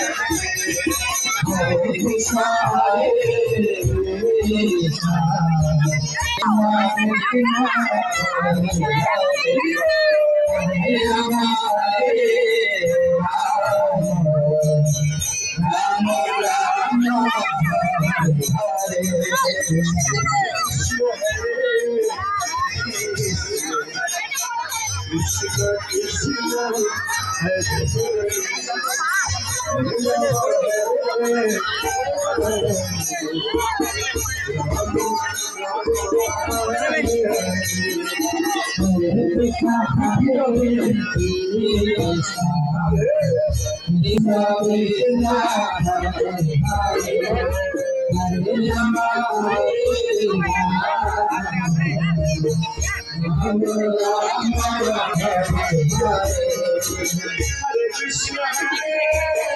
Krishna, Hare Krishna, Krishna Krishna, Hare Rama, Hare Rama, Rama Rama, Krishna Krishna, Hare Krishna.